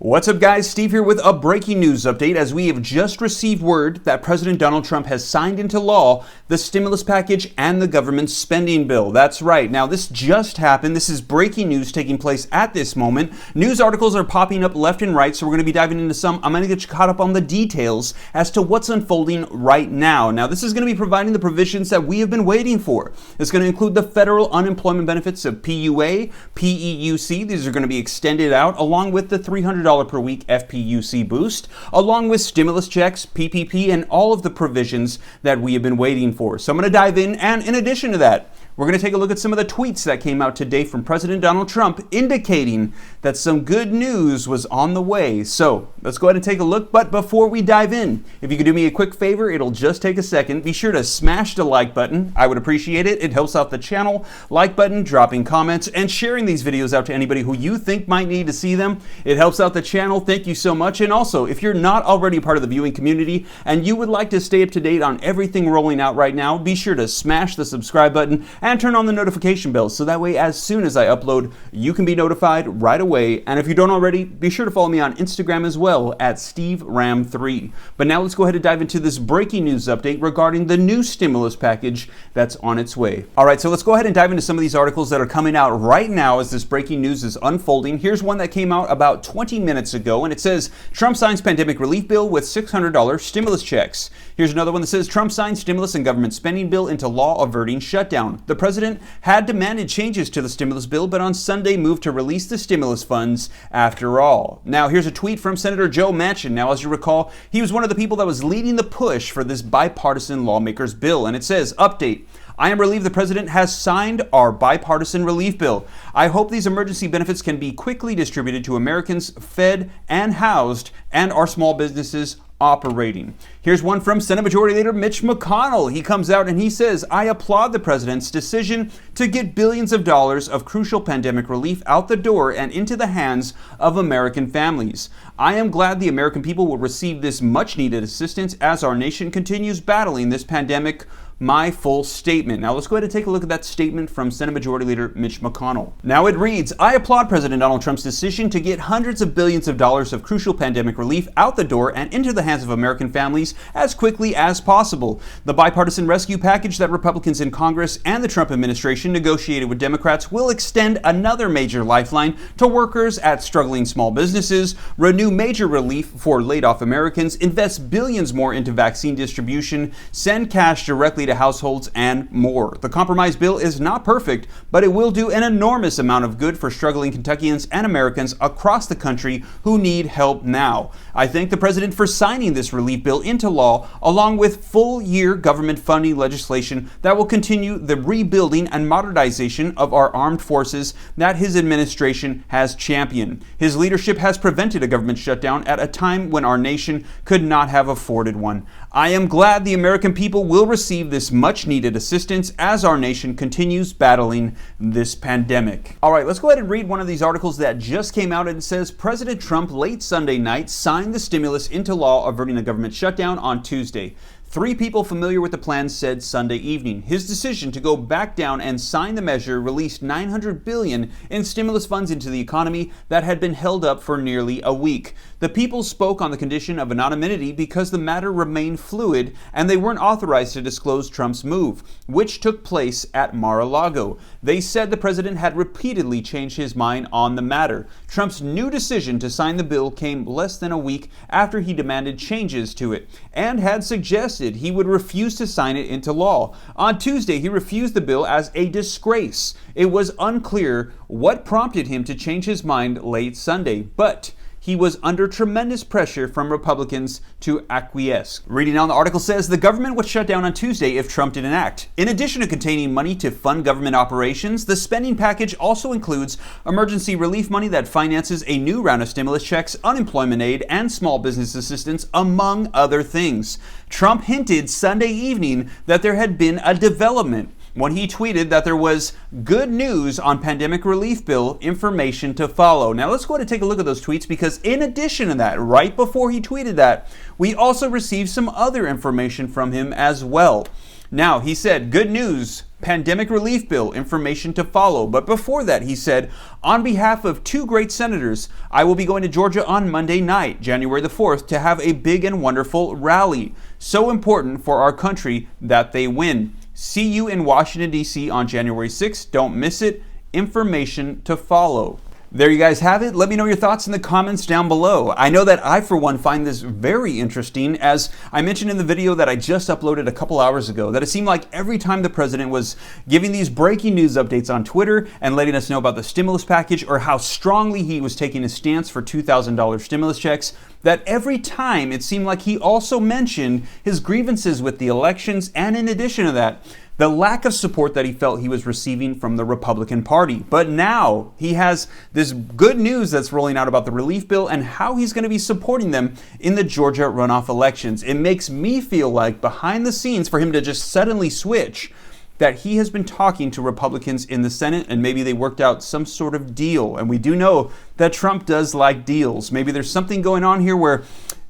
What's up, guys? Steve here with a breaking news update as we have just received word that President Donald Trump has signed into law the stimulus package and the government spending bill. That's right. Now, this just happened. This is breaking news taking place at this moment. News articles are popping up left and right, so we're going to be diving into some. I'm going to get you caught up on the details as to what's unfolding right now. Now, this is going to be providing the provisions that we have been waiting for. It's going to include the federal unemployment benefits of PUA, PEUC. These are going to be extended out along with the $300 per week FPUC boost, along with stimulus checks, PPP, and all of the provisions that we have been waiting for. So I'm going to dive in, and in addition to that, we're going to take a look at some of the tweets that came out today from President Donald Trump indicating that some good news was on the way. So let's go ahead and take a look. But before we dive in, if you could do me a quick favor, it'll just take a second. Be sure to smash the like button. I would appreciate it. It helps out the channel. Like button, dropping comments, and sharing these videos out to anybody who you think might need to see them. It helps out the channel. Thank you so much. And also, if you're not already part of the viewing community and you would like to stay up to date on everything rolling out right now, be sure to smash the subscribe button and turn on the notification bell so that way as soon as I upload, you can be notified right away. And if you don't already, be sure to follow me on Instagram as well at SteveRam3. But now let's go ahead and dive into this breaking news update regarding the new stimulus package that's on its way. All right, so let's go ahead and dive into some of these articles that are coming out right now as this breaking news is unfolding. Here's one that came out about 20 minutes ago, and it says, Trump signs pandemic relief bill with $600 stimulus checks. Here's another one that says, Trump signs stimulus and government spending bill into law averting shutdown. The president had demanded changes to the stimulus bill, but on Sunday moved to release the stimulus funds after all. Now, here's a tweet from Senator Joe Manchin. Now, as you recall, he was one of the people that was leading the push for this bipartisan lawmakers bill. And it says, update, I am relieved the president has signed our bipartisan relief bill. I hope these emergency benefits can be quickly distributed to Americans fed and housed and our small businesses operating. Here's one from Senate Majority Leader Mitch McConnell. He comes out and he says, I applaud the president's decision to get billions of dollars of crucial pandemic relief out the door and into the hands of American families. I am glad the American people will receive this much needed assistance as our nation continues battling this pandemic. My full statement. Now let's go ahead and take a look at that statement from Senate Majority Leader Mitch McConnell. Now it reads, I applaud President Donald Trump's decision to get hundreds of billions of dollars of crucial pandemic relief out the door and into the hands of American families as quickly as possible. The bipartisan rescue package that Republicans in Congress and the Trump administration negotiated with Democrats will extend another major lifeline to workers at struggling small businesses, renew major relief for laid-off Americans, invest billions more into vaccine distribution, send cash directly to households, and more. The compromise bill is not perfect, but it will do an enormous amount of good for struggling Kentuckians and Americans across the country who need help now. I thank the president for signing this relief bill into law, along with full-year government funding legislation that will continue the rebuilding and modernization of our armed forces that his administration has championed. His leadership has prevented a government shutdown at a time when our nation could not have afforded one. I am glad the American people will receive this much needed assistance as our nation continues battling this pandemic. All right, let's go ahead and read one of these articles that just came out, and it says President Trump late Sunday night signed the stimulus into law averting a government shutdown on Tuesday. 3 people familiar with the plan said Sunday evening. His decision to go back down and sign the measure released $900 billion in stimulus funds into the economy that had been held up for nearly a week. The people spoke on the condition of anonymity because the matter remained fluid and they weren't authorized to disclose Trump's move, which took place at Mar-a-Lago. They said the president had repeatedly changed his mind on the matter. Trump's new decision to sign the bill came less than a week after he demanded changes to it and had suggested he would refuse to sign it into law. On Tuesday, he refused the bill as a disgrace. It was unclear what prompted him to change his mind late Sunday, but he was under tremendous pressure from Republicans to acquiesce. Reading on, the article says the government would shut down on Tuesday if Trump didn't act. In addition to containing money to fund government operations, the spending package also includes emergency relief money that finances a new round of stimulus checks, unemployment aid, and small business assistance, among other things. Trump hinted Sunday evening that there had been a development when he tweeted that there was good news on pandemic relief bill, information to follow. Now let's go ahead and take a look at those tweets, because in addition to that, right before he tweeted that, we also received some other information from him as well. Now, he said, good news, pandemic relief bill, information to follow. But before that, he said, on behalf of two great senators, I will be going to Georgia on Monday night, January the 4th, to have a big and wonderful rally. So important for our country that they win. See you in Washington, D.C. on January 6th. Don't miss it. Information to follow. There you guys have it. Let me know your thoughts in the comments down below. I know that I, for one, find this very interesting. As I mentioned in the video that I just uploaded a couple hours ago, that it seemed like every time the president was giving these breaking news updates on Twitter and letting us know about the stimulus package or how strongly he was taking a stance for $2,000 stimulus checks, that every time it seemed like he also mentioned his grievances with the elections, and in addition to that, the lack of support that he felt he was receiving from the Republican Party. But now he has this good news that's rolling out about the relief bill and how he's going to be supporting them in the Georgia runoff elections. It makes me feel like behind the scenes for him to just suddenly switch, that he has been talking to Republicans in the Senate and maybe they worked out some sort of deal. And we do know that Trump does like deals. Maybe there's something going on here where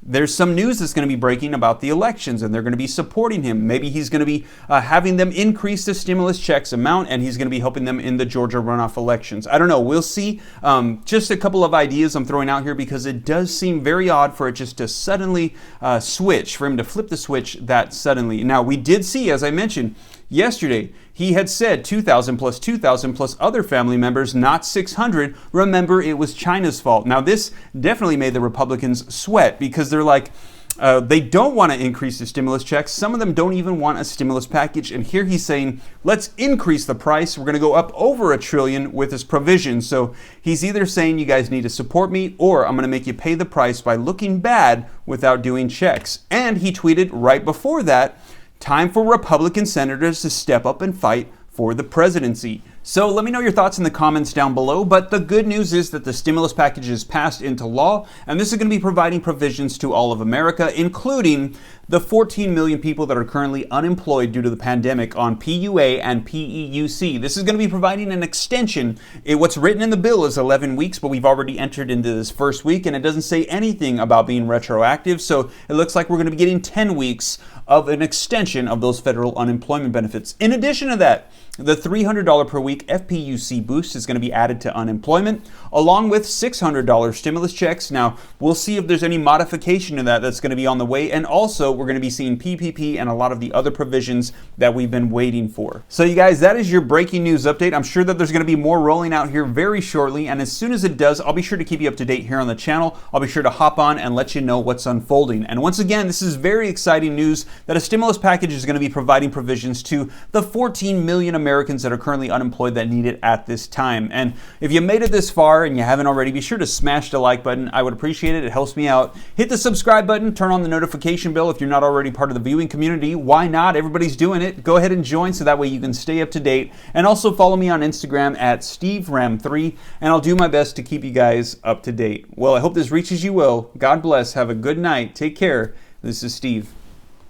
there's some news that's going to be breaking about the elections and they're going to be supporting him. Maybe he's going to be having them increase the stimulus checks amount and he's going to be helping them in the Georgia runoff elections. I don't know. We'll see. Just a couple of ideas I'm throwing out here because it does seem very odd for it just to suddenly switch, for him to flip the switch that suddenly. Now, we did see, as I mentioned yesterday, he had said 2,000 plus 2,000 plus other family members, not 600. Remember, it was China's fault. Now, this definitely made the Republicans sweat because they're like, they don't want to increase the stimulus checks. Some of them don't even want a stimulus package. And here he's saying, let's increase the price. We're going to go up over $1 trillion with this provision. So he's either saying you guys need to support me or I'm going to make you pay the price by looking bad without doing checks. And he tweeted right before that, time for Republican senators to step up and fight for the presidency. So let me know your thoughts in the comments down below, but the good news is that the stimulus package is passed into law, and this is going to be providing provisions to all of America, including the 14 million people that are currently unemployed due to the pandemic on PUA and PEUC. This is going to be providing an extension. What's written in the bill is 11 weeks, but we've already entered into this first week, and it doesn't say anything about being retroactive, so it looks like we're going to be getting 10 weeks of an extension of those federal unemployment benefits. In addition to that, the $300 per week FPUC boost is going to be added to unemployment, along with $600 stimulus checks. Now, we'll see if there's any modification to that that's going to be on the way. And also, we're going to be seeing PPP and a lot of the other provisions that we've been waiting for. So you guys, that is your breaking news update. I'm sure that there's going to be more rolling out here very shortly. And as soon as it does, I'll be sure to keep you up to date here on the channel. I'll be sure to hop on and let you know what's unfolding. And once again, this is very exciting news that a stimulus package is going to be providing provisions to the 14 million Americans that are currently unemployed that need it at this time. And if you made it this far and you haven't already, be sure to smash the like button. I would appreciate it. It helps me out. Hit the subscribe button, turn on the notification bell if you're not already part of the viewing community. Why not? Everybody's doing it. Go ahead and join so that way you can stay up to date. And also follow me on Instagram at SteveRam3, and I'll do my best to keep you guys up to date. Well, I hope this reaches you well. God bless. Have a good night. Take care. This is Steve.